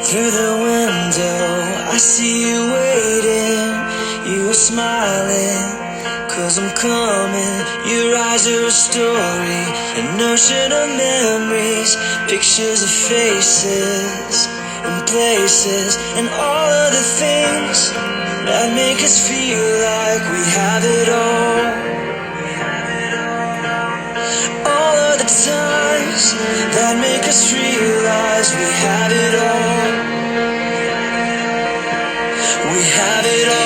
Through the window, I see you waiting. You were smiling, 'cause I'm coming. Your eyes are a story, an ocean of memories, pictures of faces and places, and all of the things that make us feel like we have it all. All of the times that make us realize we have it all. We have it all.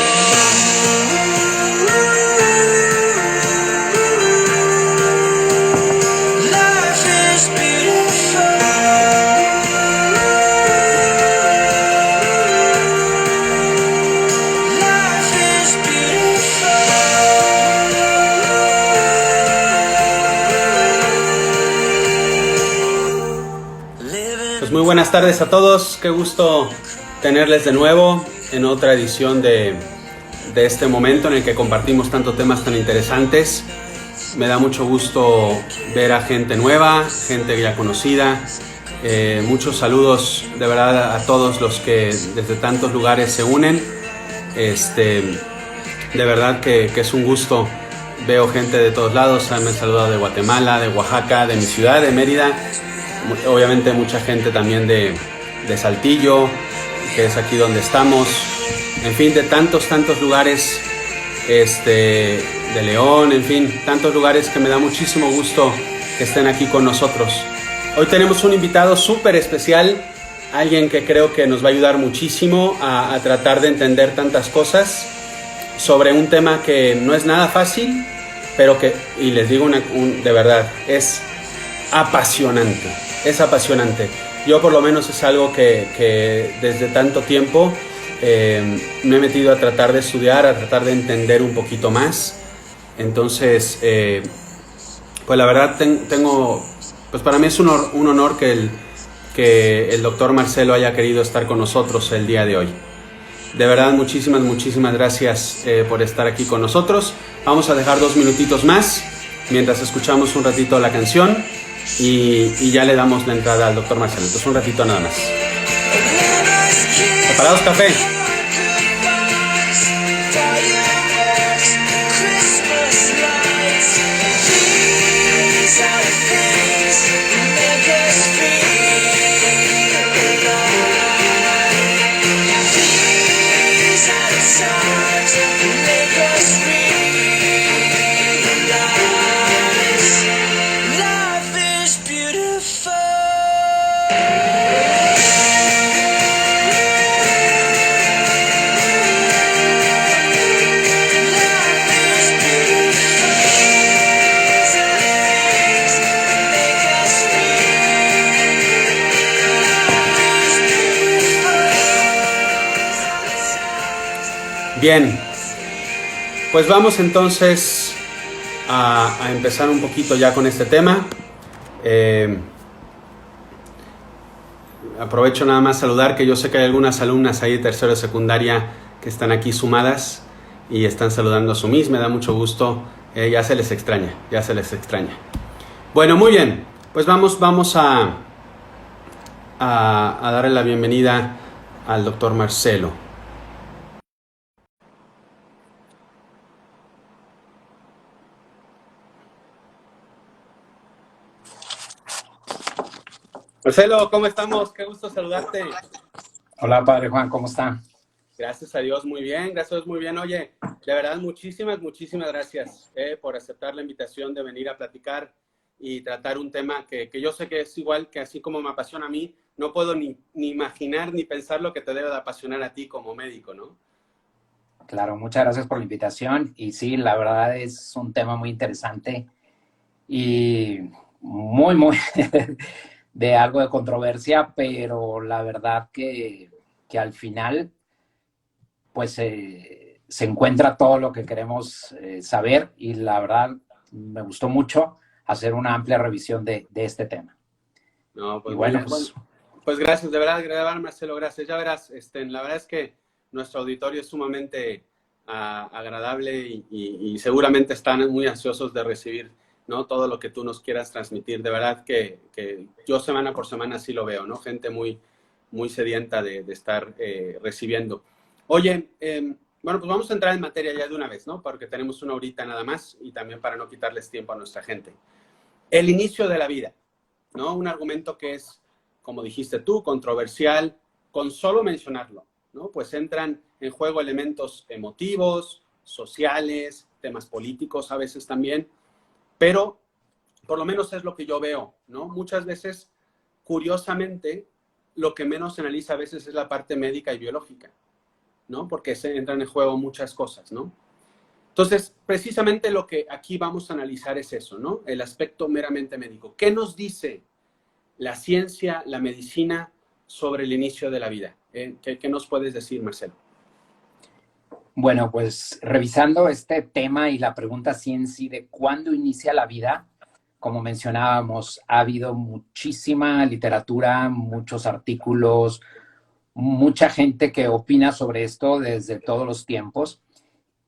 Life is beautiful. Life is beautiful. Pues muy buenas tardes a todos, qué gusto tenerles de nuevo en otra edición de este momento en el que compartimos tantos temas tan interesantes. Me da mucho gusto ver a gente nueva, gente ya conocida. Muchos saludos de verdad a todos los que desde tantos lugares se unen. De verdad que es un gusto. Veo gente de todos lados, me han saludado de Guatemala, de Oaxaca, de mi ciudad, de Mérida. Obviamente mucha gente también de Saltillo, que es aquí donde estamos. En fin, de tantos lugares, de León, en fin, tantos lugares que me da muchísimo gusto que estén aquí con nosotros. Hoy tenemos un invitado súper especial, alguien que creo que nos va a ayudar muchísimo a tratar de entender tantas cosas sobre un tema que no es nada fácil, pero que, y les digo de verdad, es apasionante, es apasionante. Yo por lo menos es algo que desde tanto tiempo me he metido a tratar de estudiar, a tratar de entender un poquito más. Entonces, pues la verdad pues para mí es un honor que el doctor Marcelo haya querido estar con nosotros el día de hoy. De verdad, muchísimas gracias por estar aquí con nosotros. Vamos a dejar 2 minutitos más mientras escuchamos un ratito la canción y ya le damos la entrada al doctor Marcelo. Entonces un ratito nada más. ¿Preparados, café? Bien, pues vamos entonces a empezar un poquito ya con este tema. Aprovecho nada más saludar que yo sé que hay algunas alumnas ahí de tercero de secundaria que están aquí sumadas y están saludando a su Miss, me da mucho gusto, ya se les extraña. Bueno, muy bien, pues vamos a darle la bienvenida al doctor Marcelo. Marcelo, ¿cómo estamos? Qué gusto saludarte. Hola, padre Juan, ¿cómo está? Gracias a Dios, muy bien, Oye, de verdad, muchísimas gracias por aceptar la invitación de venir a platicar y tratar un tema que yo sé que es igual, que así como me apasiona a mí, no puedo ni imaginar ni pensar lo que te debe de apasionar a ti como médico, ¿no? Claro, muchas gracias por la invitación. Y sí, la verdad es un tema muy interesante y muy de algo de controversia, pero la verdad que al final pues se encuentra todo lo que queremos saber, y la verdad me gustó mucho hacer una amplia revisión de este tema. No, pues y bueno, pues gracias, de verdad, Marcelo, gracias. Ya verás, la verdad es que nuestro auditorio es sumamente agradable y seguramente están muy ansiosos de recibir, ¿no?, todo lo que tú nos quieras transmitir. De verdad que yo semana por semana sí lo veo, ¿no? Gente muy muy sedienta de estar recibiendo. Oye, bueno, pues vamos a entrar en materia ya de una vez, ¿no? Porque tenemos una horita nada más y también para no quitarles tiempo a nuestra gente. El inicio de la vida, ¿no? Un argumento que es, como dijiste tú, controversial, con solo mencionarlo, ¿no? Pues entran en juego elementos emotivos, sociales, temas políticos a veces también, pero por lo menos es lo que yo veo, ¿no? Muchas veces, curiosamente, lo que menos se analiza a veces es la parte médica y biológica, ¿no? Porque se entran en juego muchas cosas, ¿no? Entonces, precisamente lo que aquí vamos a analizar es eso, ¿no? El aspecto meramente médico. ¿Qué nos dice la ciencia, la medicina sobre el inicio de la vida? ¿Qué nos puedes decir, Marcelo? Bueno, pues revisando este tema y la pregunta así en sí de cuándo inicia la vida, como mencionábamos, ha habido muchísima literatura, muchos artículos, mucha gente que opina sobre esto desde todos los tiempos,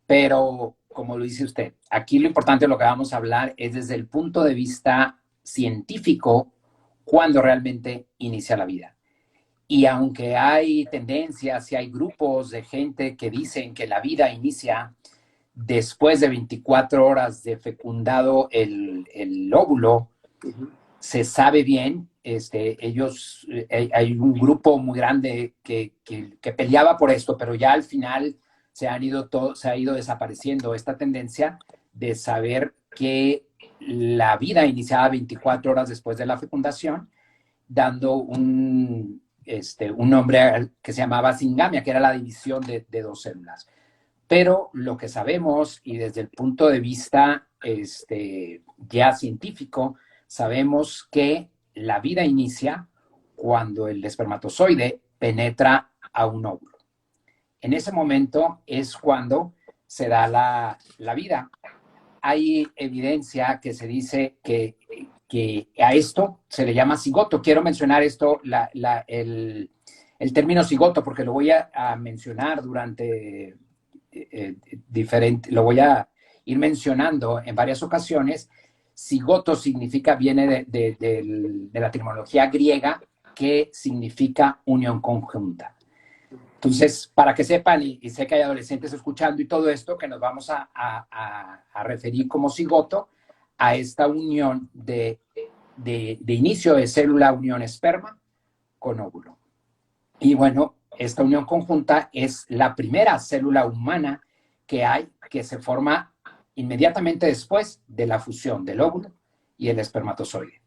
pero como lo dice usted, aquí lo importante de lo que vamos a hablar es desde el punto de vista científico, cuándo realmente inicia la vida. Y aunque hay tendencias y hay grupos de gente que dicen que la vida inicia después de 24 horas de fecundado el óvulo, se sabe bien, hay un grupo muy grande que peleaba por esto, pero ya al final se ha ido desapareciendo esta tendencia de saber que la vida iniciaba 24 horas después de la fecundación, dando un nombre que se llamaba singamia, que era la división de dos células. Pero lo que sabemos, y desde el punto de vista ya científico, sabemos que la vida inicia cuando el espermatozoide penetra a un óvulo. En ese momento es cuando se da la vida. Hay evidencia que se dice que a esto se le llama cigoto. Quiero mencionar esto, el término cigoto, porque lo voy a mencionar durante lo voy a ir mencionando en varias ocasiones. Cigoto viene de la etimología griega, que significa unión conjunta. Entonces, para que sepan, y sé que hay adolescentes escuchando y todo esto, que nos vamos a referir como cigoto a esta unión de inicio de célula, unión esperma con óvulo. Y bueno, esta unión conjunta es la primera célula humana que se forma inmediatamente después de la fusión del óvulo y el espermatozoide.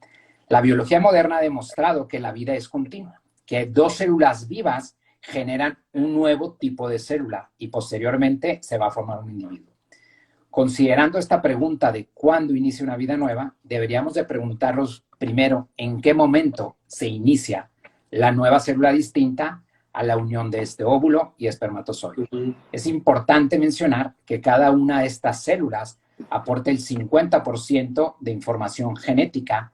La biología moderna ha demostrado que la vida es continua, que dos células vivas generan un nuevo tipo de célula y posteriormente se va a formar un individuo. Considerando esta pregunta de cuándo inicia una vida nueva, deberíamos de preguntarnos primero en qué momento se inicia la nueva célula distinta a la unión de este óvulo y espermatozoide. Es importante mencionar que cada una de estas células aporta el 50% de información genética,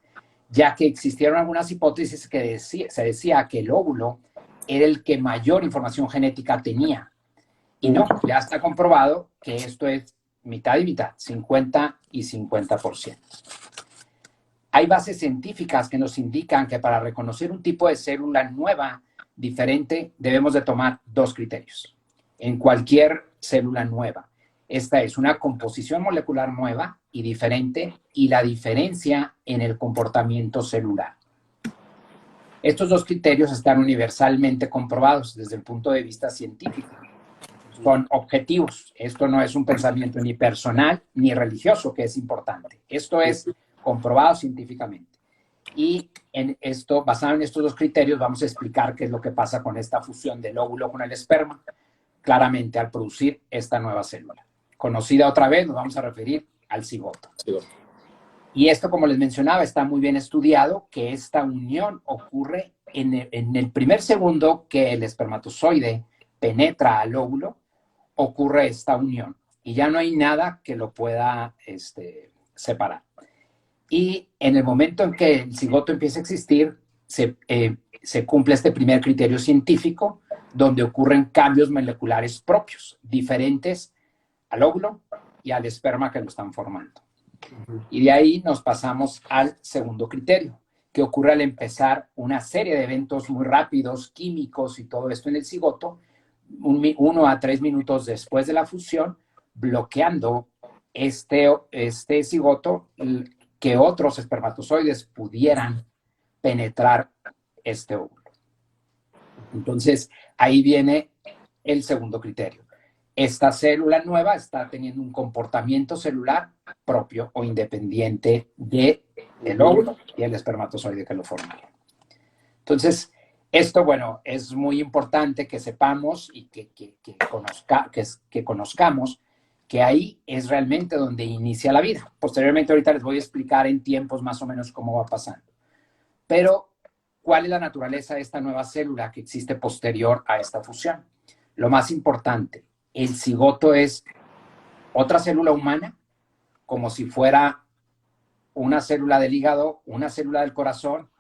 ya que existieron algunas hipótesis que se decía que el óvulo era el que mayor información genética tenía. Y no, ya está comprobado que esto es mitad y mitad, 50 y 50%. Hay bases científicas que nos indican que para reconocer un tipo de célula nueva, diferente, debemos de tomar dos criterios en cualquier célula nueva. Esta es una composición molecular nueva y diferente y la diferencia en el comportamiento celular. Estos dos criterios están universalmente comprobados desde el punto de vista científico. Son objetivos. Esto no es un pensamiento ni personal ni religioso, que es importante. Esto es comprobado científicamente. Y basado en estos dos criterios, vamos a explicar qué es lo que pasa con esta fusión del óvulo con el esperma, claramente al producir esta nueva célula. Conocida otra vez, nos vamos a referir al cigoto. Y esto, como les mencionaba, está muy bien estudiado, que esta unión ocurre en el primer segundo que el espermatozoide penetra al óvulo, ocurre esta unión. Y ya no hay nada que lo pueda separar. Y en el momento en que el cigoto empieza a existir, se cumple este primer criterio científico, donde ocurren cambios moleculares propios, diferentes al óvulo y al esperma que lo están formando. Y de ahí nos pasamos al segundo criterio, que ocurre al empezar una serie de eventos muy rápidos, químicos y todo esto en el cigoto, 1 a 3 minutos después de la fusión, bloqueando este cigoto que otros espermatozoides pudieran penetrar este óvulo. Entonces, ahí viene el segundo criterio. Esta célula nueva está teniendo un comportamiento celular propio o independiente del óvulo y el espermatozoide que lo formaron. Entonces, esto, bueno, es muy importante que sepamos y que conozcamos que ahí es realmente donde inicia la vida. Posteriormente, ahorita les voy a explicar en tiempos más o menos cómo va pasando. Pero, ¿cuál es la naturaleza de esta nueva célula que existe posterior a esta fusión? Lo más importante, el cigoto es otra célula humana, como si fuera una célula del hígado, una célula del corazón,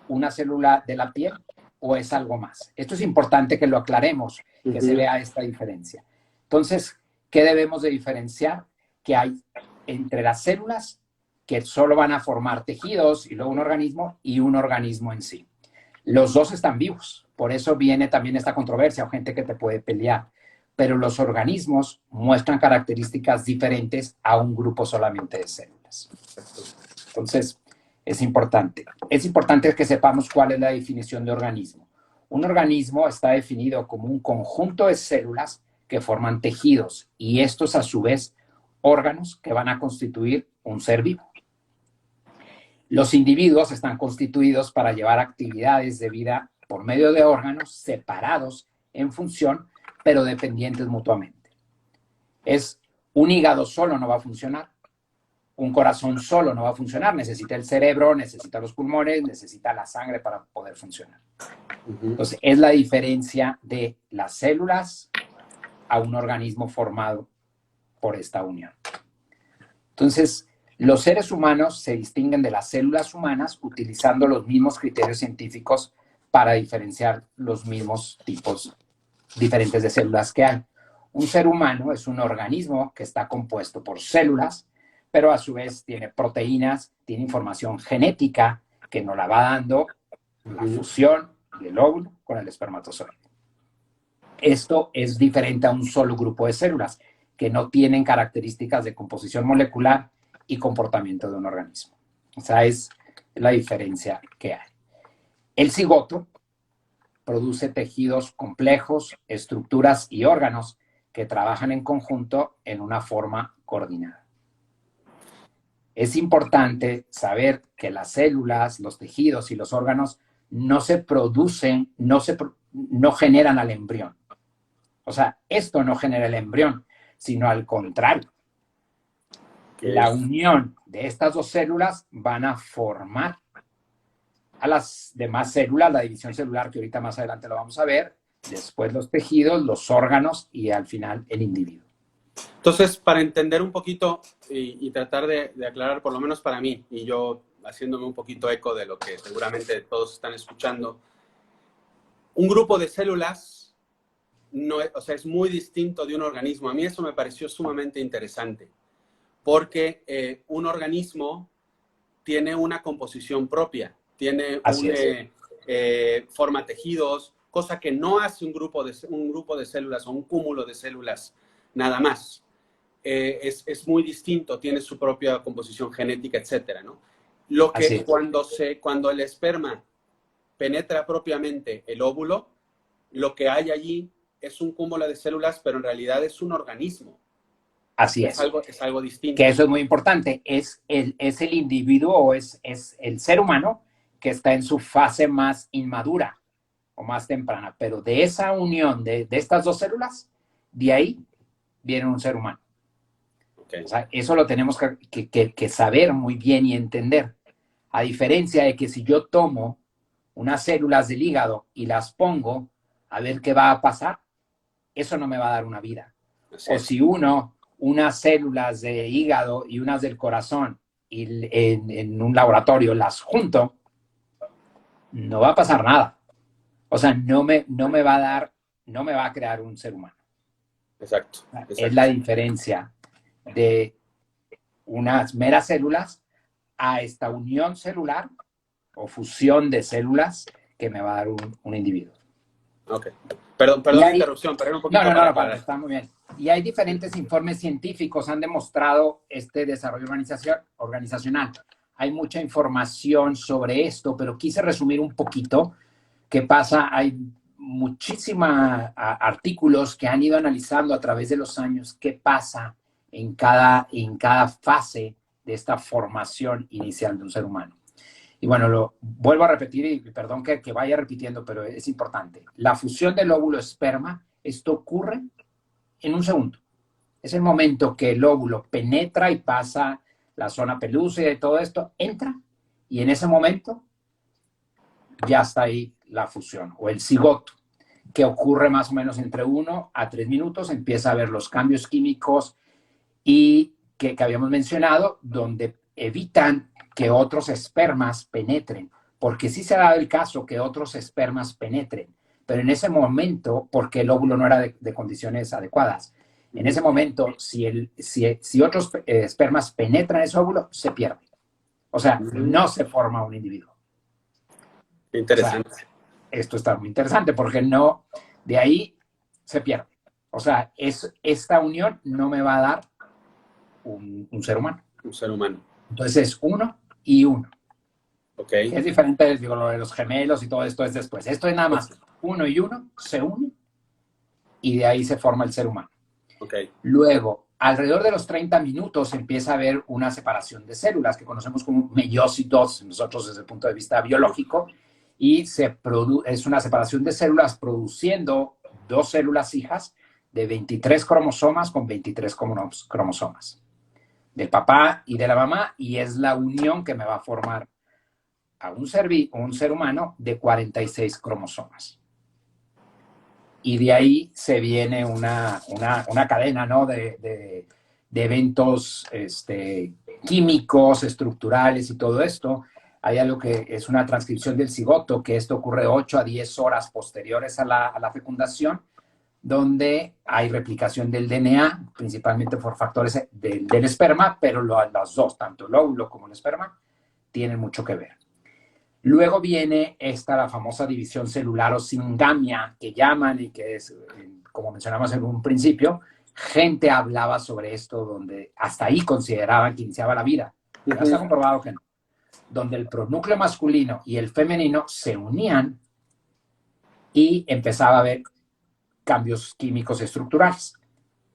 una célula de la piel, o es algo más. Esto es importante que lo aclaremos, que se vea esta diferencia. Entonces, ¿qué debemos de diferenciar? Que hay entre las células que solo van a formar tejidos y luego un organismo y un organismo en sí. Los dos están vivos, por eso viene también esta controversia o gente que te puede pelear. Pero los organismos muestran características diferentes a un grupo solamente de células. Entonces, es importante. Es importante que sepamos cuál es la definición de organismo. Un organismo está definido como un conjunto de células que forman tejidos y estos, a su vez, órganos que van a constituir un ser vivo. Los individuos están constituidos para llevar actividades de vida por medio de órganos separados en función, pero dependientes mutuamente. Un hígado solo no va a funcionar, un corazón solo no va a funcionar, necesita el cerebro, necesita los pulmones, necesita la sangre para poder funcionar. Entonces, es la diferencia de las células a un organismo formado por esta unión. Entonces, los seres humanos se distinguen de las células humanas utilizando los mismos criterios científicos para diferenciar los mismos tipos diferentes de células que hay. Un ser humano es un organismo que está compuesto por células, pero a su vez tiene proteínas, tiene información genética que nos la va dando la fusión del óvulo con el espermatozoide. Esto es diferente a un solo grupo de células que no tienen características de composición molecular y comportamiento de un organismo. O sea, es la diferencia que hay. El cigoto produce tejidos complejos, estructuras y órganos que trabajan en conjunto en una forma coordinada. Es importante saber que las células, los tejidos y los órganos no se producen, no generan al embrión. O sea, esto no genera el embrión, sino al contrario. La unión de estas dos células van a formar a las demás células, la división celular, que ahorita más adelante lo vamos a ver, después los tejidos, los órganos y al final el individuo. Entonces, para entender un poquito y tratar de aclarar, por lo menos para mí, y yo haciéndome un poquito eco de lo que seguramente todos están escuchando, un grupo de células no es, o sea, es muy distinto de un organismo. A mí eso me pareció sumamente interesante, porque un organismo tiene una composición propia, tiene forma tejidos, cosa que no hace un grupo de células o un cúmulo de células nada más. Es muy distinto, tiene su propia composición genética, etcétera, ¿no? Lo que cuando el esperma penetra propiamente el óvulo, lo que hay allí es un cúmulo de células, pero en realidad es un organismo. Así es. Es algo distinto. Que eso es muy importante. Es el individuo o es el ser humano que está en su fase más inmadura o más temprana. Pero de esa unión de estas dos células, de ahí viene un ser humano. Okay. O sea, eso lo tenemos que saber muy bien y entender. A diferencia de que si yo tomo unas células del hígado y las pongo a ver qué va a pasar, eso no me va a dar una vida. O si unas células de hígado y unas del corazón y en un laboratorio las junto, no va a pasar nada. O sea, no me va a crear un ser humano. Exacto. Es la diferencia de unas meras células a esta unión celular o fusión de células que me va a dar un individuo. Ok. Perdón la interrupción, pero era un poquito para está muy bien. Y hay diferentes informes científicos han demostrado este desarrollo organizacional. Hay mucha información sobre esto, pero quise resumir un poquito qué pasa. Hay muchísimos artículos que han ido analizando a través de los años qué pasa en cada fase de esta formación inicial de un ser humano. Y bueno, lo vuelvo a repetir y perdón que vaya repitiendo, pero es importante. La fusión del óvulo-esperma, esto ocurre en un segundo. Es el momento que el óvulo penetra y pasa la zona pelúcida y todo esto, entra y en ese momento ya está ahí la fusión o el cigoto, que ocurre más o menos entre 1 a 3 minutos. Empieza a ver los cambios químicos y que habíamos mencionado, donde evitan que otros espermas penetren, porque sí se ha dado el caso que otros espermas penetren, pero en ese momento, porque el óvulo no era de condiciones adecuadas, en ese momento, si otros espermas penetran ese óvulo, se pierde. O sea, no se forma un individuo. Interesante. O sea, esto está muy interesante porque no, de ahí se pierde. O sea, esta unión no me va a dar un ser humano. Un ser humano. Entonces es 1 y 1. Ok. Es diferente, digo, lo de los gemelos y todo esto es después. Esto es nada más 1 y 1, se unen y de ahí se forma el ser humano. Okay. Luego, alrededor de los 30 minutos empieza a haber una separación de células que conocemos como meiócitos, nosotros desde el punto de vista biológico, y es una separación de células produciendo 2 células hijas de 23 cromosomas con 23 cromosomas del papá y de la mamá, y es la unión que me va a formar a un ser humano de 46 cromosomas. Y de ahí se viene una cadena, ¿no? de eventos químicos, estructurales y todo esto. Hay algo que es una transcripción del cigoto, que esto ocurre 8 a 10 horas posteriores a la fecundación, donde hay replicación del DNA, principalmente por factores del esperma, pero los dos, tanto el óvulo como el esperma, tienen mucho que ver. Luego viene la famosa división celular o singamia que llaman y que es, como mencionamos en un principio, gente hablaba sobre esto donde hasta ahí consideraban que iniciaba la vida. Ya está comprobado que no. Donde el pronúcleo masculino y el femenino se unían y empezaba a haber cambios químicos estructurales.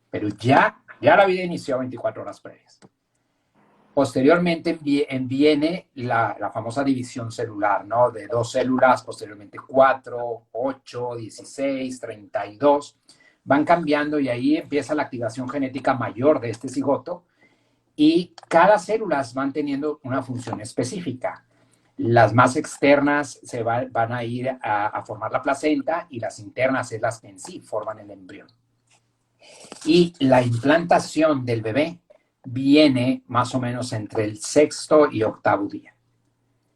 Pero ya la vida inició 24 horas previas. Posteriormente viene la famosa división celular, ¿no? De 2 células, posteriormente 4, 8, 16, 32. Van cambiando y ahí empieza la activación genética mayor de este cigoto y cada célula van teniendo una función específica. Las más externas van a ir a formar la placenta y las internas es las que en sí forman el embrión. Y la implantación del bebé viene más o menos entre el 6º y 8º día.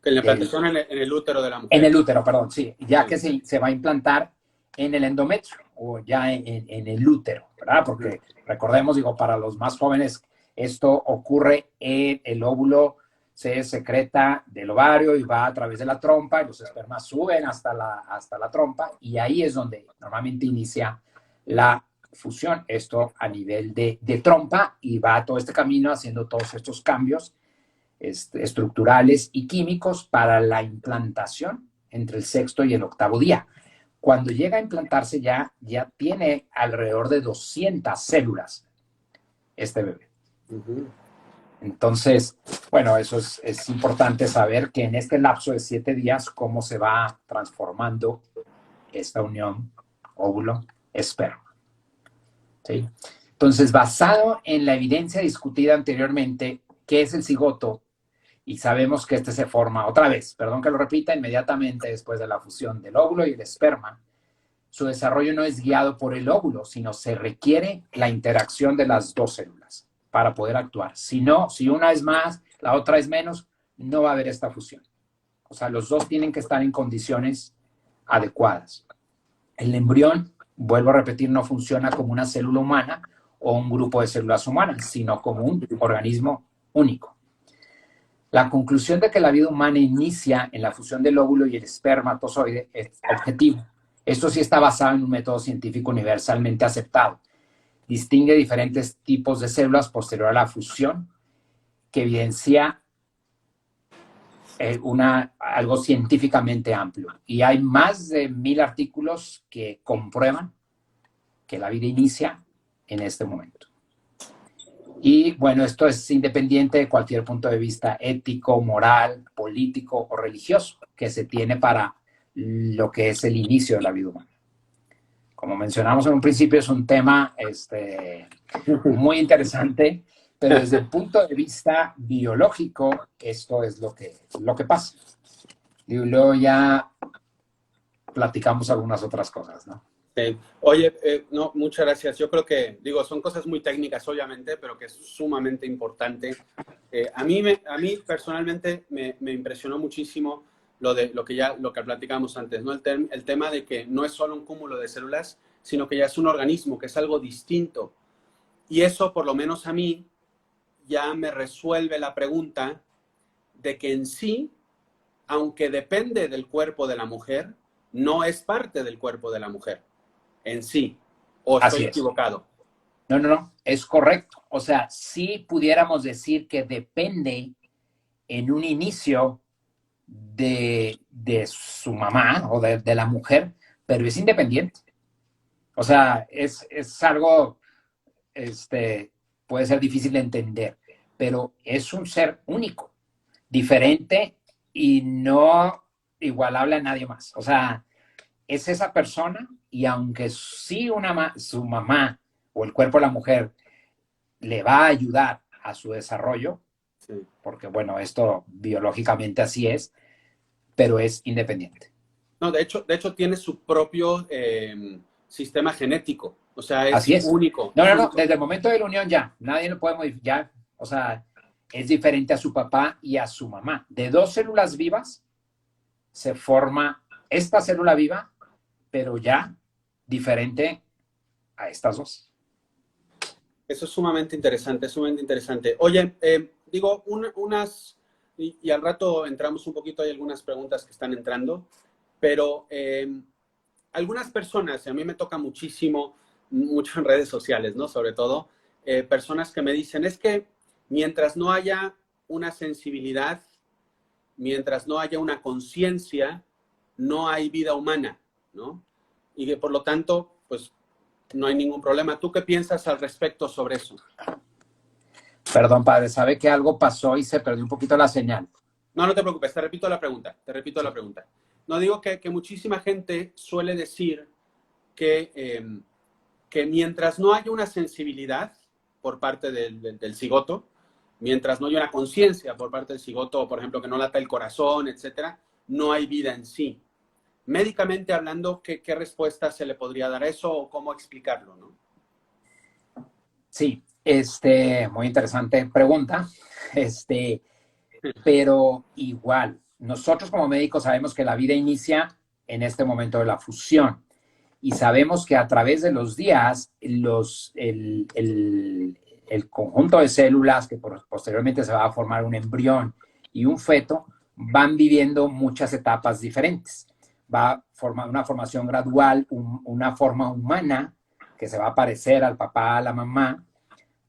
La implantación en el útero de la mujer. En el útero, perdón, sí. Ya que se va a implantar en el endometrio o ya en el útero, ¿verdad? Porque recordemos, digo, para los más jóvenes, esto ocurre en el óvulo, se secreta del ovario y va a través de la trompa y los espermas suben hasta la trompa y ahí es donde normalmente inicia la fusión, esto a nivel de trompa y va todo este camino haciendo todos estos cambios estructurales y químicos para la implantación entre el 6º y el 8º día. Cuando llega a implantarse ya tiene alrededor de 200 células este bebé. Entonces, bueno, eso es importante saber que en este lapso de 7 días cómo se va transformando esta unión óvulo-esperma. ¿Sí? Entonces, basado en la evidencia discutida anteriormente, ¿qué es el cigoto? Y sabemos que se forma otra vez, perdón que lo repita, inmediatamente después de la fusión del óvulo y el esperma. Su desarrollo no es guiado por el óvulo, sino se requiere la interacción de las 2 células para poder actuar. Si no, si una es más, la otra es menos, no va a haber esta fusión. O sea, los 2 tienen que estar en condiciones adecuadas. El embrión, vuelvo a repetir, no funciona como una célula humana o un grupo de células humanas, sino como un organismo único. La conclusión de que la vida humana inicia en la fusión del óvulo y el espermatozoide es objetivo. Esto sí está basado en un método científico universalmente aceptado. Distingue diferentes tipos de células posterior a la fusión, que evidencia algo científicamente amplio. Y hay más de 1000 artículos que comprueban que la vida inicia en este momento. Y bueno, esto es independiente de cualquier punto de vista ético, moral, político o religioso que se tiene para lo que es el inicio de la vida humana. Como mencionamos en un principio, es un tema muy interesante, pero desde el punto de vista biológico, esto es lo que pasa. Y luego ya platicamos algunas otras cosas, ¿no? Sí. Oye, no, muchas gracias. Yo creo que, digo, son cosas muy técnicas, obviamente, pero que es sumamente importante. A mí personalmente me impresionó muchísimo lo que platicamos antes, ¿no? El tema de que no es solo un cúmulo de células, sino que ya es un organismo, que es algo distinto. Y eso, por lo menos a mí, ya me resuelve la pregunta de que en sí, aunque depende del cuerpo de la mujer, no es parte del cuerpo de la mujer en sí. ¿O estoy equivocado? No, es correcto. O sea, sí pudiéramos decir que depende en un inicio de su mamá o de la mujer, pero es independiente. O sea, es algo, puede ser difícil de entender, pero es un ser único, diferente y no igualable a nadie más. O sea, es esa persona y aunque sí su mamá o el cuerpo de la mujer le va a ayudar a su desarrollo, sí, porque bueno, esto biológicamente así es, pero es independiente. No, de hecho tiene su propio sistema genético, o sea, así es. Único. No, desde el momento de la unión ya, nadie lo puede modificar, o sea, es diferente a su papá y a su mamá. De 2 células vivas se forma esta célula viva, pero ya diferente a estas 2. Eso es sumamente interesante, sumamente interesante. Oye, digo, y al rato entramos un poquito, hay algunas preguntas que están entrando, pero algunas personas, y a mí me toca mucho en redes sociales, ¿no? Sobre todo, personas que me dicen, es que mientras no haya una sensibilidad, mientras no haya una conciencia, no hay vida humana, ¿no? Y que por lo tanto, pues, no hay ningún problema. ¿Tú qué piensas al respecto sobre eso? Perdón, padre, sabe que algo pasó y se perdió un poquito la señal. No te preocupes, te repito la pregunta, No, digo que muchísima gente suele decir que mientras no haya una sensibilidad por parte del cigoto, mientras no haya una conciencia por parte del cigoto, por ejemplo, que no lata el corazón, etcétera, no hay vida en sí. Médicamente hablando, ¿qué respuesta se le podría dar a eso o cómo explicarlo, no? Sí, muy interesante pregunta. Pero igual, nosotros como médicos sabemos que la vida inicia en este momento de la fusión y sabemos que a través de los días el conjunto de células que posteriormente se va a formar un embrión y un feto van viviendo muchas etapas diferentes. Va a formar una formación gradual, una forma humana que se va a parecer al papá, a la mamá.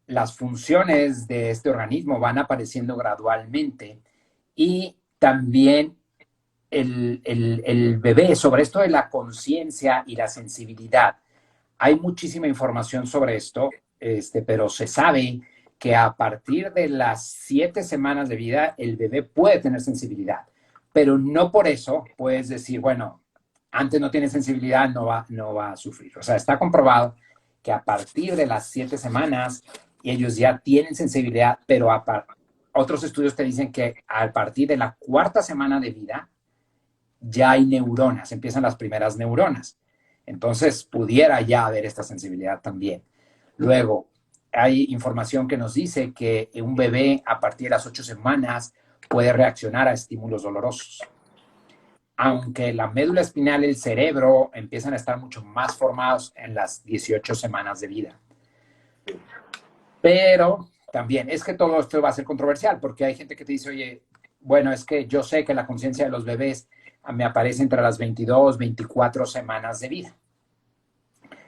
Las funciones de este organismo van apareciendo gradualmente y también el bebé, sobre esto de la conciencia y la sensibilidad. Hay muchísima información sobre esto, pero se sabe que a partir de las 7 semanas de vida el bebé puede tener sensibilidad, pero no por eso puedes decir, bueno, antes no tiene sensibilidad, no va a sufrir. O sea, está comprobado que a partir de las 7 semanas ellos ya tienen sensibilidad, pero otros estudios te dicen que a partir de la 4ª semana de vida ya hay neuronas, empiezan las primeras neuronas. Entonces pudiera ya haber esta sensibilidad también. Luego, hay información que nos dice que un bebé a partir de las 8 semanas puede reaccionar a estímulos dolorosos. Aunque la médula espinal y el cerebro empiezan a estar mucho más formados en las 18 semanas de vida. Pero también es que todo esto va a ser controversial porque hay gente que te dice, oye, Bueno, es que yo sé que la conciencia de los bebés me aparece entre las 22, 24 semanas de vida,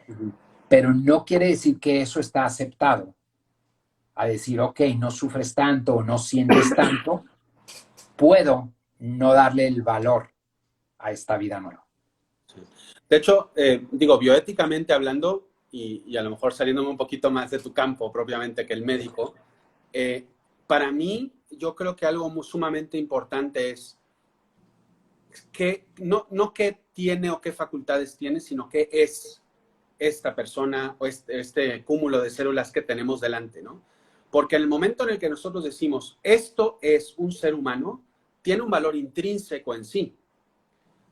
Ujú. pero no quiere decir que eso está aceptado. A decir, ok, no sufres tanto o no sientes tanto, puedo no darle el valor a esta vida nueva. De hecho, digo, bioéticamente hablando, y a lo mejor saliéndome un poquito más de tu campo propiamente que el médico, eh, para mí yo creo que algo muy sumamente importante es que no qué tiene o qué facultades tiene, sino qué es esta persona o este cúmulo de células que tenemos delante, ¿no? Porque en el momento en el que nosotros decimos, esto es un ser humano, tiene un valor intrínseco en sí,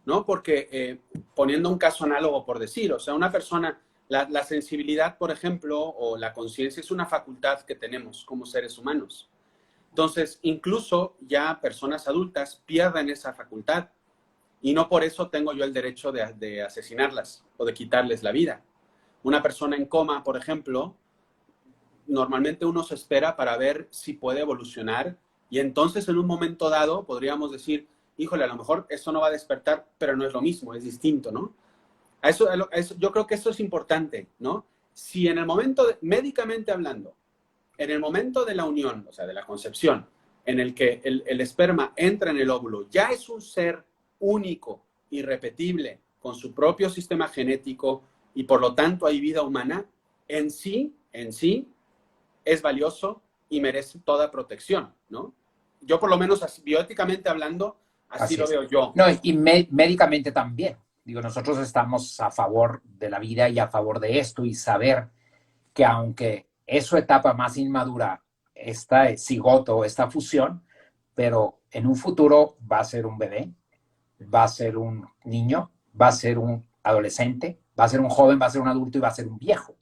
¿no? Porque poniendo un caso análogo por decir, o sea, una persona, la sensibilidad, por ejemplo, o la conciencia es una facultad que tenemos como seres humanos. Entonces, incluso ya personas adultas pierden esa facultad y no por eso tengo yo el derecho de asesinarlas o de quitarles la vida. Una persona en coma, por ejemplo, normalmente uno se espera para ver si puede evolucionar y entonces en un momento dado podríamos decir, híjole, a lo mejor esto no va a despertar, pero no es lo mismo, es distinto, ¿no? Yo creo que eso es importante, ¿no? Si en el momento, médicamente hablando, en el momento de la unión, o sea, de la concepción, en el que el esperma entra en el óvulo, ya es un ser único, irrepetible, con su propio sistema genético y por lo tanto hay vida humana, en sí, es valioso y merece toda protección, ¿no? Yo por lo menos, así, bioéticamente hablando, así Así lo es. veo yo. No, y médicamente también. Digo, nosotros estamos a favor de la vida y a favor de esto y saber que aunque es su etapa más inmadura, esta cigoto, esta fusión, pero en un futuro va a ser un bebé, va a ser un niño, va a ser un adolescente, va a ser un joven, va a ser un adulto y va a ser un viejo.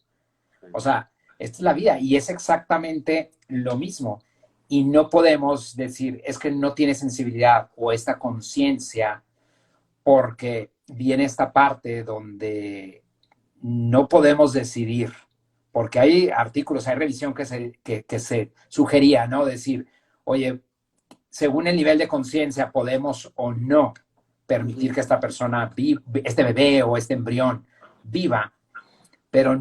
O sea, esta es la vida y es exactamente lo mismo. Y no podemos decir, es que no tiene sensibilidad o esta conciencia, porque viene esta parte donde no podemos decidir, porque hay artículos, hay revisión que se sugería, ¿no? Decir, oye, según el nivel de conciencia podemos o no permitir que esta persona, este bebé o este embrión viva, pero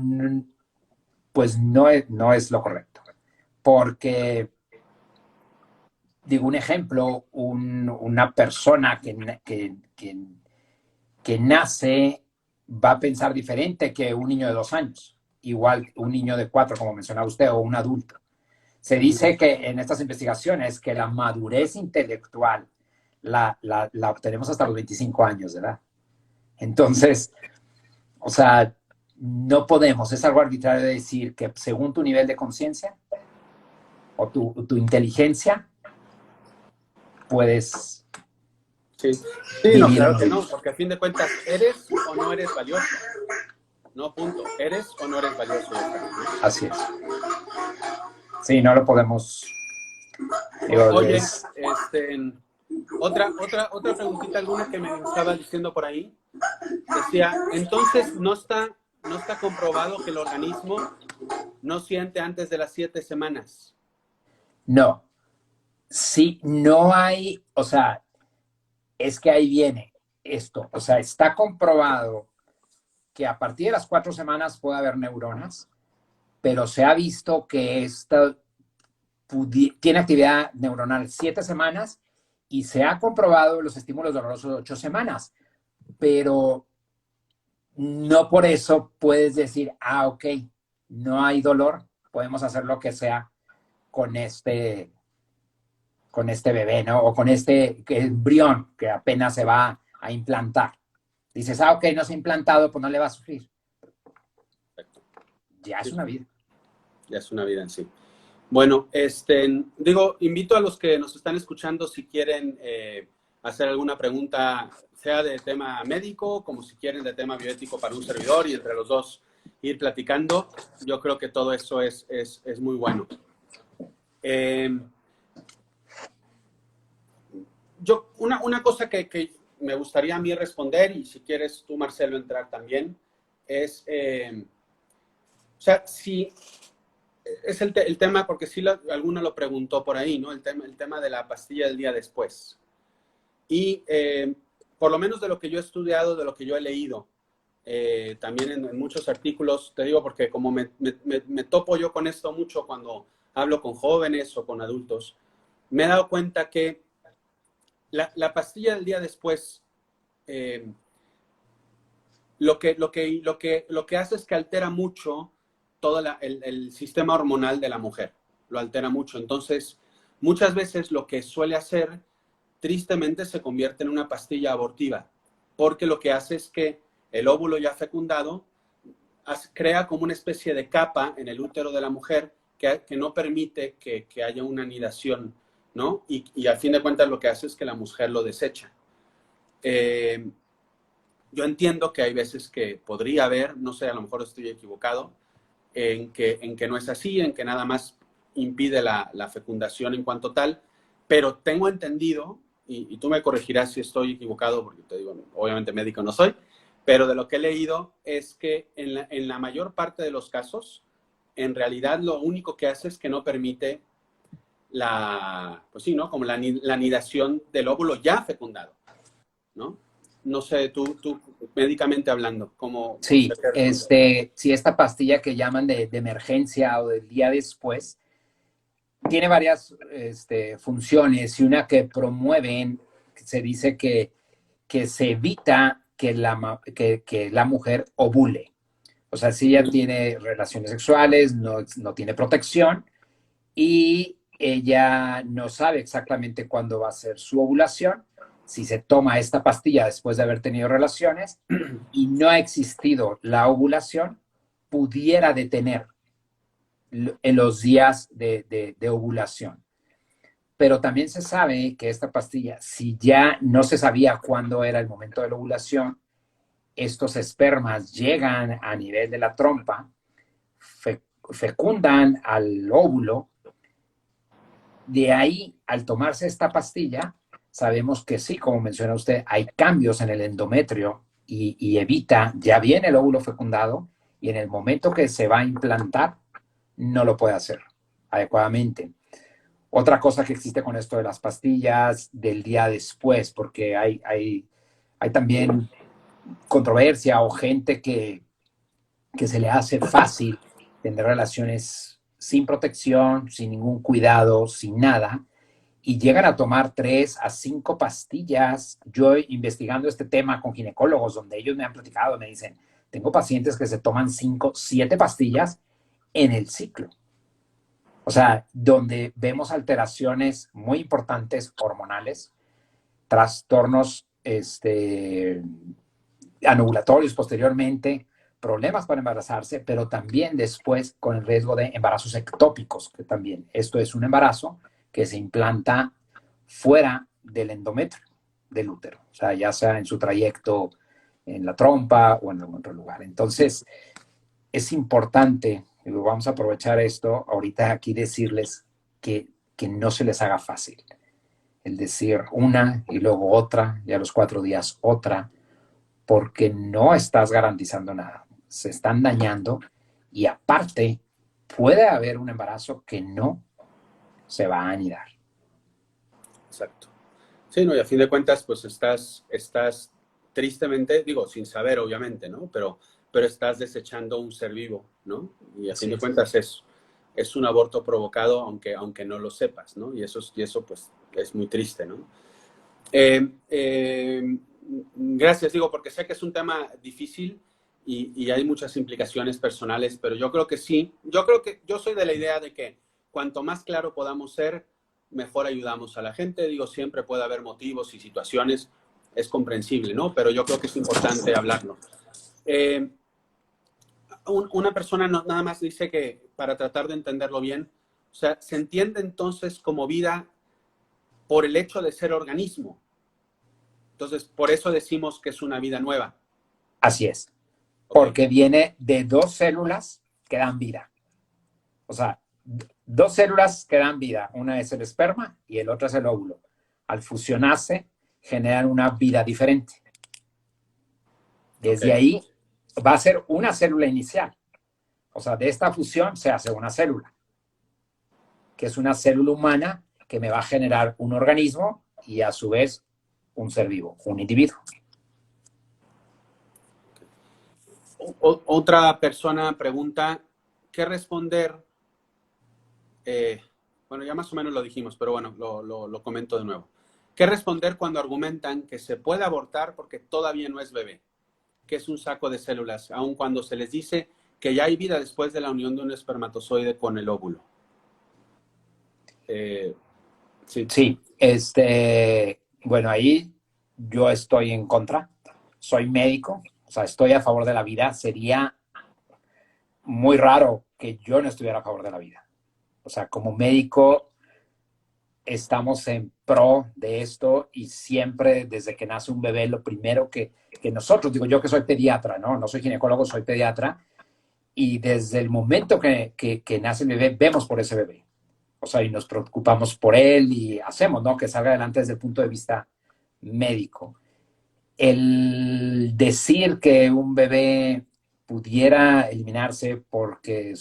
pues no es lo correcto. Porque, digo, un ejemplo, una persona que nace va a pensar diferente que un niño de 2 años, igual un niño de 4, como mencionaba usted, o un adulto. Se dice que en estas investigaciones que la madurez intelectual la obtenemos hasta los 25 años de edad. Entonces, o sea, no podemos, es algo arbitrario de decir que según tu nivel de conciencia o tu inteligencia, puedes Sí, sí, no, vivir o claro no que vivir. no, porque a fin de cuentas, ¿eres o no eres valioso? No, punto. ¿Eres o no eres valioso? Así es. Sí, no lo podemos. Digo, Oye, otra preguntita, alguna que me estaba diciendo por ahí. Decía, entonces no está comprobado que el organismo no siente antes de las 7 semanas. no. Sí, no hay, o sea, es que ahí viene esto. O sea, está comprobado que a partir de las 4 semanas puede haber neuronas, pero se ha visto que esta tiene actividad neuronal 7 semanas y se ha comprobado los estímulos dolorosos de 8 semanas, pero no por eso puedes decir, ok, no hay dolor, podemos hacer lo que sea con con este bebé, ¿no? O con este embrión que apenas se va a implantar. Dices, ok, no se ha implantado, pues no le va a sufrir. Ya es Sí, una vida. ya es una vida en sí. Bueno, digo, invito a los que nos están escuchando si quieren hacer alguna pregunta, sea de tema médico, como si quieren de tema bioético para un servidor y entre los dos ir platicando. Yo creo que todo eso es muy bueno. Una cosa que me gustaría a mí responder, y si quieres tú, Marcelo, entrar también, es, o sea, si es el tema, porque sí alguno lo preguntó por ahí, ¿no? El tema de la pastilla del día después. Y por lo menos de lo que yo he estudiado, de lo que yo he leído, también en muchos artículos, te digo, porque como me topo yo con esto mucho cuando hablo con jóvenes o con adultos, me he dado cuenta que la pastilla del día después, lo que hace es que altera mucho todo el sistema hormonal de la mujer. Lo altera mucho. Entonces, muchas veces lo que suele hacer, tristemente, se convierte en una pastilla abortiva, porque lo que hace es que el óvulo ya fecundado crea como una especie de capa en el útero de la mujer que no permite que haya una anidación, ¿no? Y al fin de cuentas lo que hace es que la mujer lo desecha. Yo entiendo que hay veces que podría haber, no sé, a lo mejor estoy equivocado, en que no es así, en que nada más impide la fecundación en cuanto tal, pero tengo entendido, y tú me corregirás si estoy equivocado, porque te digo, obviamente médico no soy, pero de lo que he leído es que en la mayor parte de los casos, en realidad lo único que hace es que no permite pues sí, ¿no? Como la anidación del óvulo ya fecundado, ¿no? No sé, tú médicamente hablando, ¿cómo Sí, se responde? sí, esta pastilla que llaman de emergencia o del día después, tiene varias funciones y una que promueven, se dice que se evita que la mujer ovule. O sea, si ella tiene relaciones sexuales, no tiene protección y ella no sabe exactamente cuándo va a ser su ovulación, si se toma esta pastilla después de haber tenido relaciones y no ha existido la ovulación, pudiera detener en los días de ovulación. Pero también se sabe que esta pastilla, si ya no se sabía cuándo era el momento de la ovulación, estos espermas llegan a nivel de la trompa, fecundan al óvulo. De ahí, al tomarse esta pastilla, sabemos que sí, como menciona usted, hay cambios en el endometrio y evita, ya viene el óvulo fecundado y en el momento que se va a implantar, no lo puede hacer adecuadamente. Otra cosa que existe con esto de las pastillas del día después, porque hay también controversia o gente que se le hace fácil tener relaciones sin protección, sin ningún cuidado, sin nada, y llegan a tomar 3 a 5 pastillas. Yo investigando este tema con ginecólogos, donde ellos me han platicado, me dicen, tengo pacientes que se toman 5, 7 pastillas en el ciclo. O sea, donde vemos alteraciones muy importantes hormonales, trastornos anovulatorios posteriormente, problemas para embarazarse, pero también después con el riesgo de embarazos ectópicos, que también esto es un embarazo que se implanta fuera del endometrio del útero, o sea, ya sea en su trayecto en la trompa o en algún otro lugar. Entonces, es importante, y vamos a aprovechar esto ahorita aquí decirles que no se les haga fácil el decir una y luego otra y a los 4 días otra, porque no estás garantizando nada. Se están dañando y aparte puede haber un embarazo que no se va a anidar. Exacto. Sí, no, y a fin de cuentas, pues estás tristemente, digo, sin saber, obviamente, ¿no? Pero estás desechando un ser vivo, ¿no? Y a fin Así de es. cuentas es un aborto provocado, aunque no lo sepas, ¿no? Y eso pues, es muy triste, ¿no? Eh, eh, Gracias, digo, porque sé que es un tema difícil y hay muchas implicaciones personales, pero yo creo que sí. Yo soy de la idea de que cuanto más claro podamos ser, mejor ayudamos a la gente. Digo, siempre puede haber motivos y situaciones, es comprensible, ¿no? Pero yo creo que es importante hablarlo. Eh, una persona nada más dice que, para tratar de entenderlo bien, o sea, se entiende entonces como vida por el hecho de ser organismo. Entonces, por eso decimos que es una vida nueva. Así es. ¿Ok? Porque viene de 2 células que dan vida. O sea, 2 células que dan vida. Una es el esperma y el otro es el óvulo. Al fusionarse, generan una vida diferente. ¿Ok? Desde ahí va a ser una célula inicial. O sea, de esta fusión se hace una célula. que es una célula humana que me va a generar un organismo y a su vez un ser vivo, un individuo. Otra persona pregunta, ¿qué responder? Bueno, ya más o menos lo dijimos, pero bueno, lo comento de nuevo. ¿Qué responder cuando argumentan que se puede abortar porque todavía no es bebé? Que es un saco de células, aun cuando se les dice que ya hay vida después de la unión de un espermatozoide con el óvulo. Sí. Sí, bueno, ahí yo estoy en contra. Soy médico, o sea, estoy a favor de la vida. Sería muy raro que yo no estuviera a favor de la vida. O sea, como médico estamos en pro de esto y siempre desde que nace un bebé, lo primero que nosotros, digo yo que soy pediatra, ¿no? No soy ginecólogo, soy pediatra, y desde el momento que nace el bebé, vemos por ese bebé. O sea, y nos preocupamos por él y hacemos, ¿no? Que salga adelante desde el punto de vista médico. El decir que un bebé pudiera eliminarse porque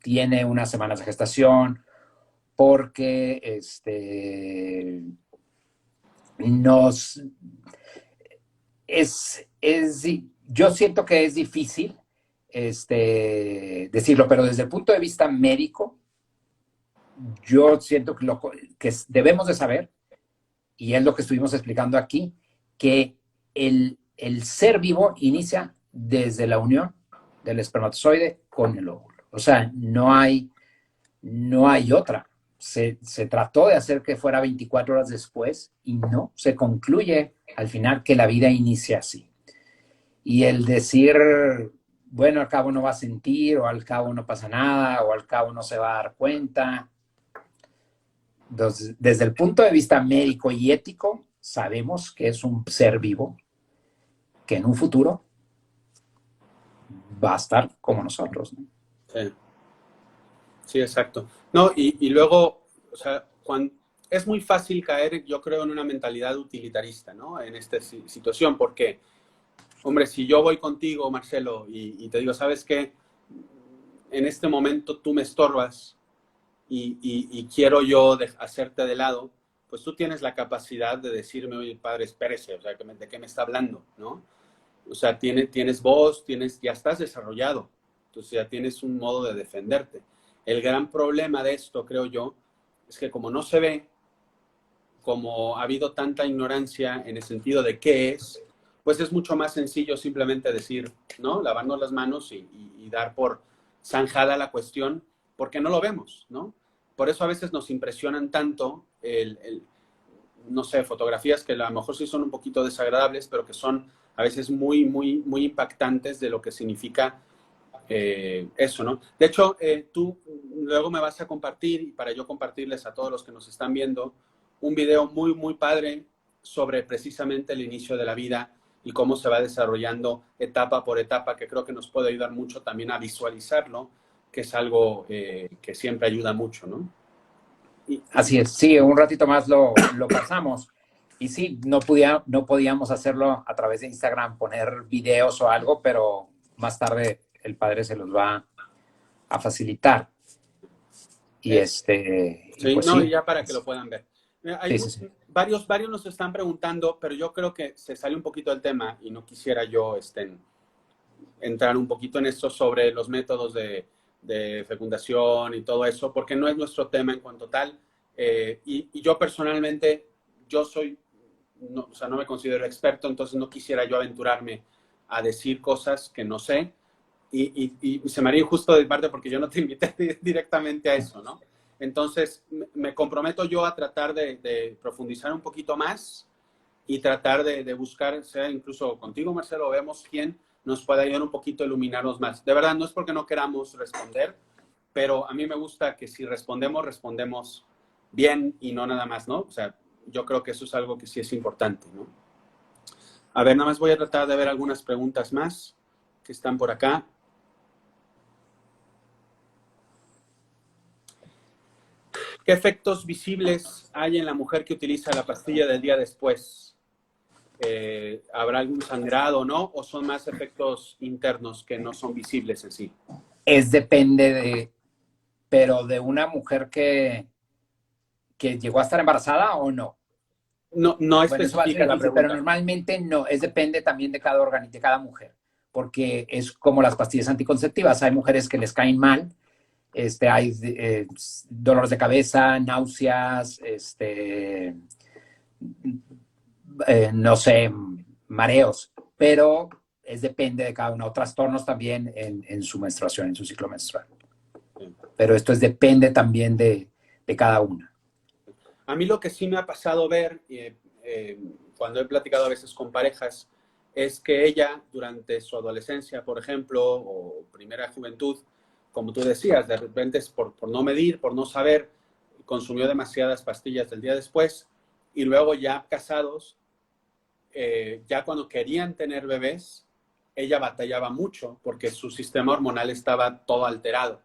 tiene unas semanas de gestación, porque yo siento que es difícil decirlo, pero desde el punto de vista médico, yo siento que debemos de saber, y es lo que estuvimos explicando aquí, que el ser vivo inicia desde la unión del espermatozoide con el óvulo. O sea, no hay otra. Se trató de hacer que fuera 24 horas después y no, se concluye al final que la vida inicia así. Y el decir, bueno, al cabo no va a sentir, o al cabo no pasa nada, o al cabo no se va a dar cuenta. Entonces, desde el punto de vista médico y ético, sabemos que es un ser vivo que en un futuro va a estar como nosotros, ¿no? Sí. Sí, exacto. No, y luego, o sea, es muy fácil caer, yo creo, en una mentalidad utilitarista, ¿no? En esta situación, porque, hombre, si yo voy contigo, Marcelo, y te digo, ¿sabes qué? En este momento tú me estorbas y quiero yo hacerte de lado, pues tú tienes la capacidad de decirme, oye, padre, espérese, o sea, ¿de qué me está hablando, no? O sea, tienes voz, ya estás desarrollado, entonces ya tienes un modo de defenderte. El gran problema de esto, creo yo, es que como no se ve, como ha habido tanta ignorancia en el sentido de qué es, pues es mucho más sencillo simplemente decir, ¿no? Lavarnos las manos y dar por zanjada la cuestión, porque no lo vemos, ¿no? Por eso a veces nos impresionan tanto no sé, fotografías que a lo mejor sí son un poquito desagradables, pero que son a veces muy, muy, muy impactantes de lo que significa eso, ¿no? De hecho, tú luego me vas a compartir, para yo compartirles a todos los que nos están viendo, un video muy, muy padre sobre precisamente el inicio de la vida y cómo se va desarrollando etapa por etapa, que creo que nos puede ayudar mucho también a visualizarlo, que es algo que siempre ayuda mucho, ¿no? Así es, sí, un ratito más lo pasamos. Y sí, no podíamos hacerlo a través de Instagram, poner videos o algo, pero más tarde el padre se los va a facilitar. Y sí, pues no, sí. y ya para que lo puedan ver. Sí. Varios nos están preguntando, pero yo creo que se sale un poquito del tema y no quisiera yo entrar un poquito en esto sobre los métodos de fecundación y todo eso, porque no es nuestro tema en cuanto tal. Y yo personalmente, o sea, no me considero experto, entonces no quisiera yo aventurarme a decir cosas que no sé. Y se me haría injusto de parte porque yo no te invité directamente a eso, ¿no? Entonces, me comprometo yo a tratar de profundizar un poquito más y tratar de buscar, sea incluso contigo, Marcelo, vemos quién nos puede ayudar un poquito a iluminarnos más. De verdad, no es porque no queramos responder, pero a mí me gusta que si respondemos bien y no nada más, ¿no? O sea, yo creo que eso es algo que sí es importante, ¿no? A ver, nada más voy a tratar de ver algunas preguntas más que están por acá. ¿Qué efectos visibles hay en la mujer que utiliza la pastilla del día después? ¿Habrá algún sangrado o no? ¿O son más efectos internos que no son visibles en sí? Depende pero de una mujer que que llegó a estar embarazada o no. No, no Bueno, eso va a ser especifica la difícil, pero pregunta. normalmente no, depende también de cada de cada mujer, porque es como las pastillas anticonceptivas. Hay mujeres que les caen mal, hay dolores de cabeza, náuseas, no sé, mareos, pero depende de cada uno. O trastornos también en su menstruación, en su ciclo menstrual. Pero esto depende también de cada una. A mí lo que sí me ha pasado ver, cuando he platicado a veces con parejas, es que ella, durante su adolescencia, por ejemplo, o primera juventud, como tú decías, de repente es por no medir, por no saber, consumió demasiadas pastillas del día después, y luego ya casados, ya cuando querían tener bebés, ella batallaba mucho porque su sistema hormonal estaba todo alterado.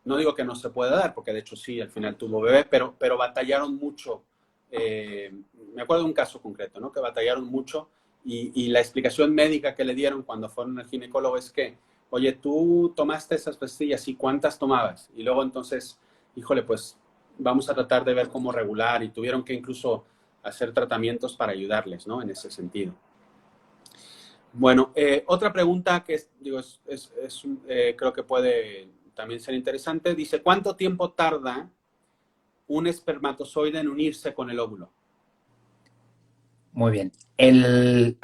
No digo que no se pueda dar, porque de hecho sí, al final tuvo bebé, pero batallaron mucho. Me acuerdo de un caso concreto, ¿no? Que batallaron mucho y la explicación médica que le dieron cuando fueron al ginecólogo es que, oye, tú tomaste esas pastillas y ¿cuántas tomabas? Y luego entonces, híjole, pues vamos a tratar de ver cómo regular y tuvieron que incluso hacer tratamientos para ayudarles, ¿no? En ese sentido. Bueno, otra pregunta que digo, creo que puede también ser interesante. Dice, ¿cuánto tiempo tarda un espermatozoide en unirse con el óvulo? Muy bien. En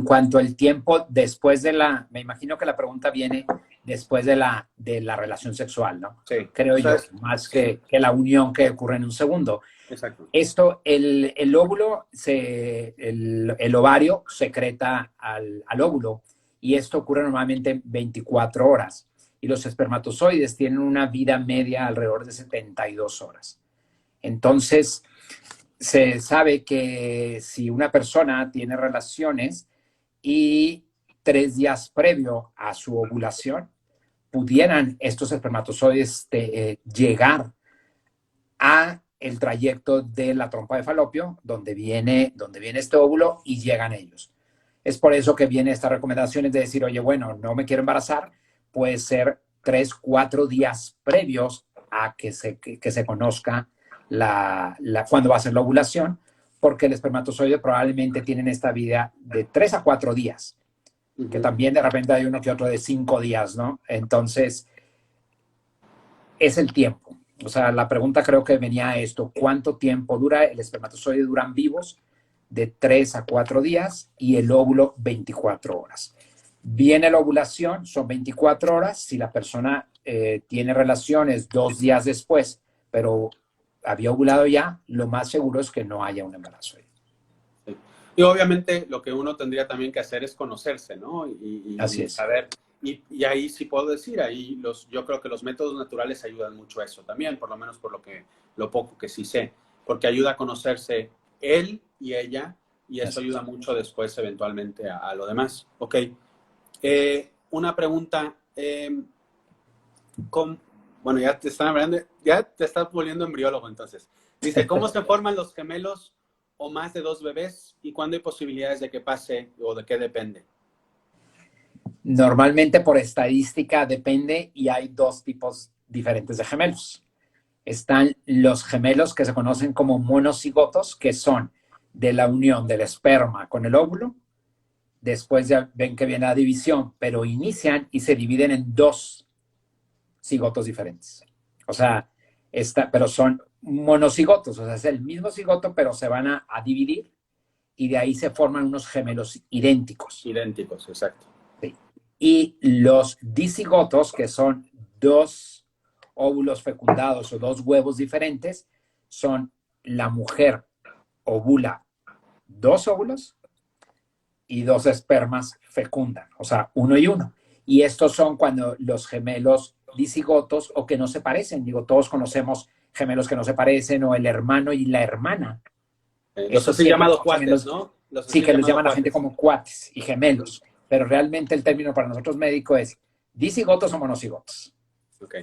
cuanto al tiempo después me imagino que la pregunta viene después de la relación sexual, ¿no? Sí. Creo yo, más que la unión que ocurre en un segundo. Exacto. Esto, el óvulo, el ovario secreta al óvulo y esto ocurre normalmente en 24 horas. Y los espermatozoides tienen una vida media alrededor de 72 horas. Entonces, se sabe que si una persona tiene relaciones y 3 días previo a su ovulación, pudieran estos espermatozoides llegar a el trayecto de la trompa de falopio, donde viene este óvulo y llegan ellos. Es por eso que viene esta recomendación de decir, oye, bueno, no me quiero embarazar, puede ser 3, 4 días previos a que se conozca cuándo va a ser la ovulación, porque el espermatozoide probablemente tiene esta vida de 3 a 4 días, que también de repente hay uno que otro de 5 días, ¿no? Entonces, es el tiempo. O sea, la pregunta creo que venía a esto, ¿cuánto tiempo dura? El espermatozoide duran vivos de 3 a 4 días y el óvulo 24 horas. Viene la ovulación, son 24 horas. Si la persona tiene relaciones 2 días después, pero había ovulado ya, lo más seguro es que no haya un embarazo. Sí. Y obviamente lo que uno tendría también que hacer es conocerse, ¿no? Así es. Saber. Y ahí sí puedo decir, yo creo que los métodos naturales ayudan mucho a eso también, por lo menos por lo poco que sí sé, porque ayuda a conocerse él y ella, y eso ayuda mucho después eventualmente a lo demás. Ok. Una pregunta, bueno, ya te están hablando, ya te estás volviendo embriólogo entonces. Dice, ¿cómo se forman los gemelos o más de 2 bebés y cuándo hay posibilidades de que pase o de qué depende? Normalmente por estadística depende y hay 2 tipos diferentes de gemelos. Están los gemelos que se conocen como monocigotos, que son de la unión del esperma con el óvulo. Después ya ven que viene la división, pero inician y se dividen en 2 cigotos diferentes. O sea, pero son monocigotos, o sea, es el mismo cigoto, pero se van a dividir y de ahí se forman unos gemelos idénticos. Idénticos, exacto. Sí. Y los dicigotos, que son 2 óvulos fecundados o 2 huevos diferentes, son la mujer ovula 2 óvulos y 2 espermas fecundan, o sea, 1 y 1. Y estos son cuando los gemelos dicigotos o que no se parecen. Digo, todos conocemos gemelos que no se parecen o el hermano y la hermana. Los así llamados cuates, ¿no? Sí, que les llaman a la gente como cuates y gemelos. Pero realmente el término para nosotros médicos es dicigotos o monocigotos. Ok.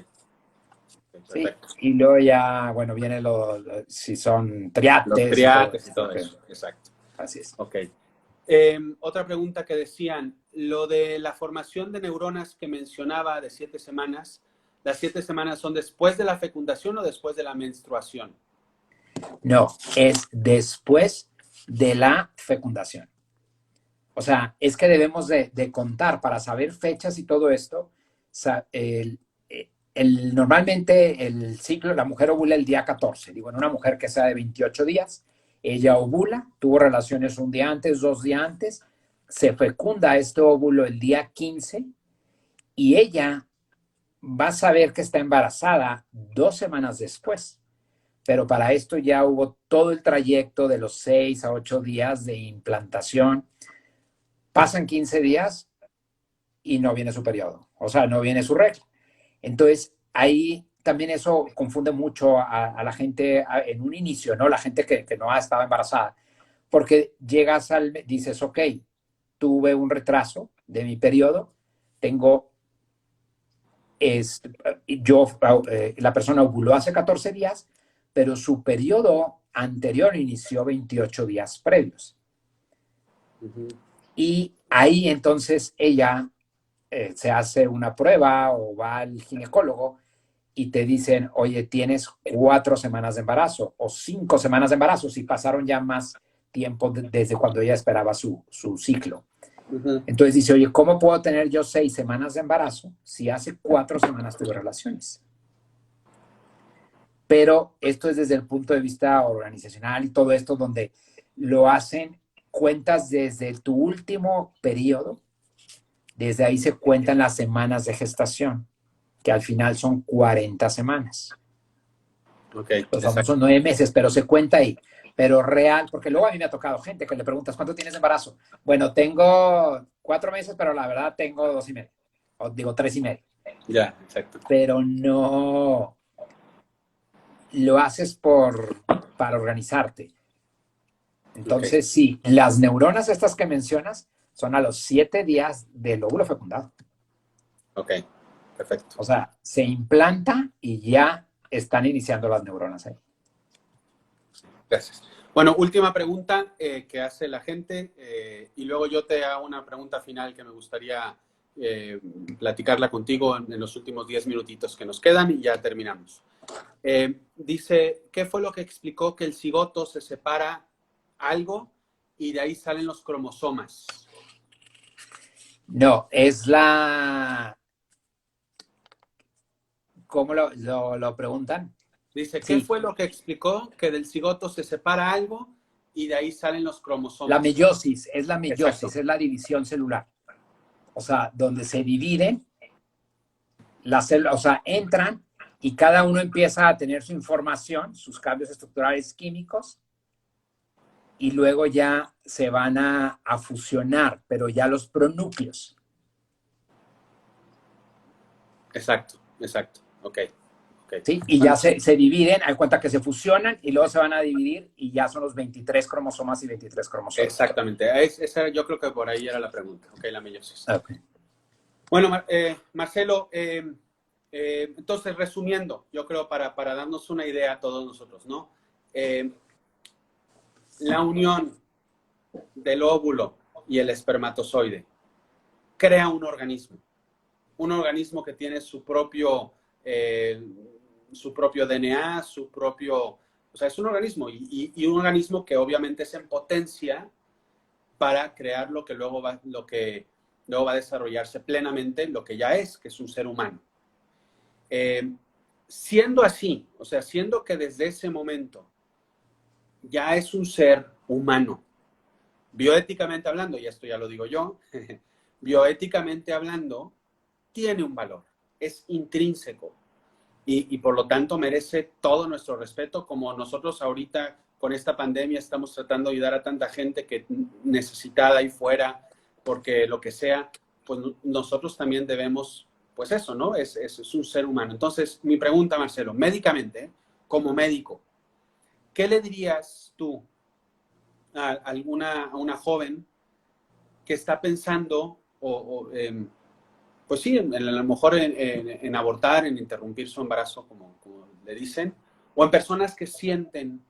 Sí, y luego ya, bueno, vienen si son triates. Los triates y todo eso, exacto. Así es. Ok. Otra pregunta que decían, lo de la formación de neuronas que mencionaba de 7 semanas, ¿las 7 semanas son después de la fecundación o después de la menstruación? No, es después de la fecundación. O sea, es que debemos de contar para saber fechas y todo esto. Normalmente el ciclo, la mujer ovula el día 14. Digo, en una mujer que sea de 28 días, ella ovula, tuvo relaciones un día antes, 2 días antes, se fecunda este óvulo el día 15 y ella va a saber que está embarazada 2 semanas después. Pero para esto ya hubo todo el trayecto de los 6 a 8 días de implantación. Pasan 15 días y no viene su periodo, o sea, no viene su regla. Entonces, ahí también eso confunde mucho a la gente en un inicio, ¿no? La gente que no ha estado embarazada, porque dices, ok, tuve un retraso de mi periodo, tengo, la persona ovuló hace 14 días, pero su periodo anterior inició 28 días previos. Ujú. Y ahí entonces ella se hace una prueba o va al ginecólogo y te dicen, oye, tienes 4 semanas de embarazo o 5 semanas de embarazo, si pasaron ya más tiempo desde cuando ella esperaba su ciclo. Ujú. Entonces dice, oye, ¿cómo puedo tener yo 6 semanas de embarazo si hace 4 semanas tuve relaciones? Pero esto es desde el punto de vista organizacional y todo esto donde lo hacen cuentas desde tu último periodo. Desde ahí se cuentan las semanas de gestación, que al final son 40 semanas. Ok, Los exacto. famosos 9 meses, pero se cuenta ahí. Pero real, porque luego a mí me ha tocado gente que le preguntas, ¿cuánto tienes de embarazo? Bueno, tengo 4 meses, pero la verdad tengo 2 y medio. O digo 3 y medio. Ya, exacto. Pero no lo haces para organizarte. Ok, Entonces, sí, las neuronas estas que mencionas son a los 7 días del óvulo fecundado. ok, perfecto. O sea, se implanta y ya están iniciando las neuronas ahí. Gracias. Bueno, última pregunta que hace la gente y luego yo te hago una pregunta final que me gustaría platicarla contigo en los últimos 10 minutitos que nos quedan y ya terminamos. Dice, ¿qué fue lo que explicó que el cigoto se separa algo y de ahí salen los cromosomas? No, ¿cómo lo preguntan? Dice, ¿qué Sí, fue lo que explicó que del cigoto se separa algo y de ahí salen los la cromosomas? meiosis, Exacto. es la división celular. O sea, donde se dividen las células, o sea, entran y cada uno empieza a tener su información, sus cambios estructurales químicos, y luego ya se van a fusionar, pero ya los pronúcleos. Exacto, exacto. Ok, ok. ¿Sí? Y ya Bueno, se dividen, hay cuenta que se fusionan y luego se van a dividir y ya son los 23 cromosomas y 23 cromosomas. exactamente. Yo creo que por ahí era la pregunta. Ok, la meiosis. Okay. Bueno, Marcelo, entonces resumiendo, yo creo para darnos una idea a todos nosotros, ¿no? La unión del óvulo y el espermatozoide crea un organismo que tiene su propio DNA, o sea, es un organismo y un organismo que obviamente es en potencia para crear lo que luego va a desarrollarse plenamente, lo que ya es, que es un ser humano. Siendo así, o sea, siendo que desde ese momento ya es un ser humano, bioéticamente hablando, y esto ya lo digo yo, bioéticamente hablando, tiene un valor, es intrínseco y por lo tanto merece todo nuestro respeto, como nosotros ahorita con esta pandemia estamos tratando de ayudar a tanta gente que necesitada ahí fuera, porque lo que sea, pues nosotros también debemos, pues eso, ¿no? Es un ser humano. Entonces, mi pregunta, Marcelo, médicamente, como médico, ¿qué le dirías tú a una joven que está pensando pues sí, a lo mejor en abortar, en interrumpir su embarazo, como le dicen, o en personas que sienten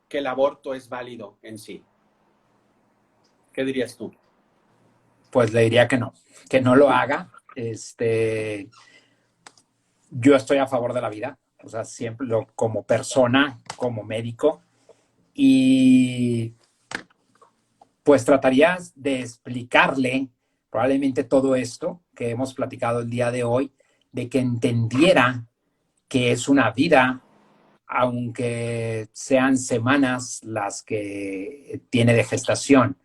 que el aborto es válido en sí? ¿Qué dirías tú? Pues le diría que no lo haga. Yo estoy a favor de la vida, o sea, siempre como persona, como médico, y pues tratarías de explicarle probablemente todo esto que hemos platicado el día de hoy, de que entendiera que es una vida, aunque sean semanas las que tiene de gestación.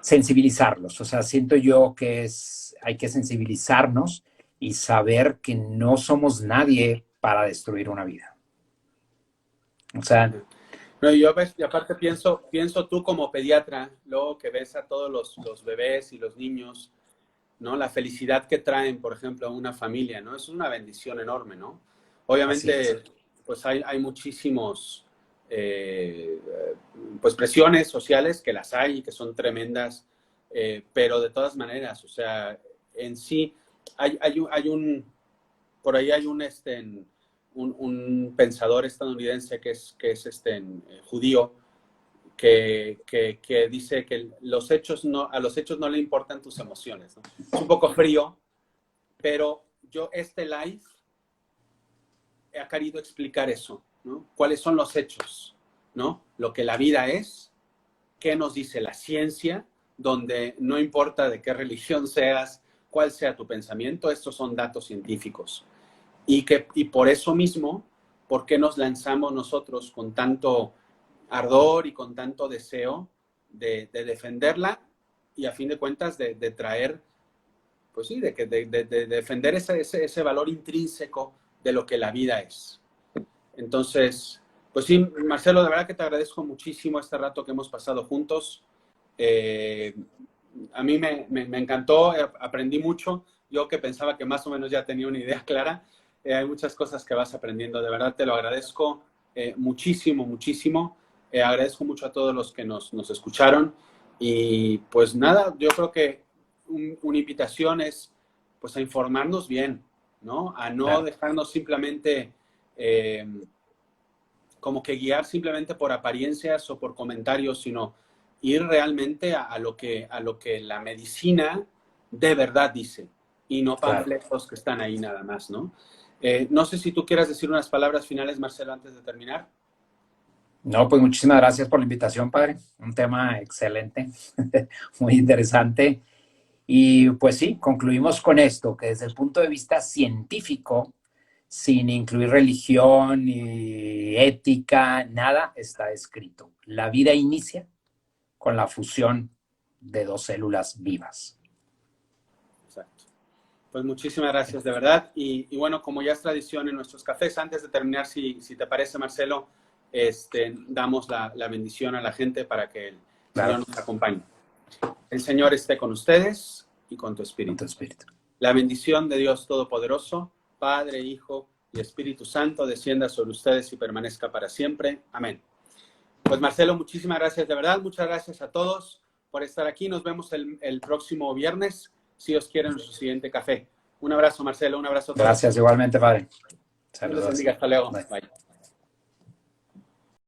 Sensibilizarlos, o sea, siento yo que hay que sensibilizarnos y saber que no somos nadie para destruir una vida. O sea, no, yo ves, y aparte pienso tú como pediatra, luego que ves a todos los bebés y los niños, ¿no? La felicidad que traen, por ejemplo, a una familia, ¿no? Es una bendición enorme, ¿no? Obviamente, pues hay muchísimos, pues presiones sociales que las hay y que son tremendas, pero de todas maneras, o sea, en sí, por ahí hay un pensador estadounidense que es judío, que dice que a los hechos no le importan tus emociones, ¿no? Es un poco frío, pero yo live ha querido explicar eso, ¿no? ¿Cuáles son los hechos, ¿no? Lo que la vida es, qué nos dice la ciencia, donde no importa de qué religión seas, cuál sea tu pensamiento, estos son datos científicos. Y por eso mismo, ¿por qué nos lanzamos nosotros con tanto ardor y con tanto deseo de defenderla y a fin de cuentas de traer, pues sí, de defender ese valor intrínseco de lo que la vida es? Entonces, pues sí, Marcelo, de verdad que te agradezco muchísimo este rato que hemos pasado juntos. A mí me encantó, aprendí mucho. Yo que pensaba que más o menos ya tenía una idea clara, hay muchas cosas que vas aprendiendo. De verdad te lo agradezco muchísimo, muchísimo. Agradezco mucho a todos los que nos escucharon. Y pues nada, yo creo que una invitación es pues a informarnos bien, ¿no? A no dejarnos simplemente como que guiar simplemente por apariencias o por comentarios, sino ir realmente a lo que la medicina de verdad dice y no panfletos que están ahí nada más, ¿no? No sé si tú quieras decir unas palabras finales, Marcelo, antes de terminar. No, pues muchísimas gracias por la invitación, padre. Un tema excelente, muy interesante. Y pues sí, concluimos con esto, que desde el punto de vista científico, sin incluir religión ni ética, nada está escrito. La vida inicia con la fusión de dos células vivas. Exacto. Pues muchísimas gracias, de verdad. Y bueno, como ya es tradición en nuestros cafés, antes de terminar, si te parece, Marcelo, damos la bendición a la gente para que el Señor nos acompañe. El Señor esté con ustedes y con tu espíritu. Con tu espíritu. La bendición de Dios Todopoderoso, Padre, Hijo y Espíritu Santo, descienda sobre ustedes y permanezca para siempre. Amén. Pues Marcelo, muchísimas gracias, de verdad. Muchas gracias a todos por estar aquí. Nos vemos el próximo viernes, si os quiere, en nuestro siguiente café. Un abrazo, Marcelo. Un abrazo a todos. Gracias igualmente, padre. Saludos. Hasta luego. Bye. Bye.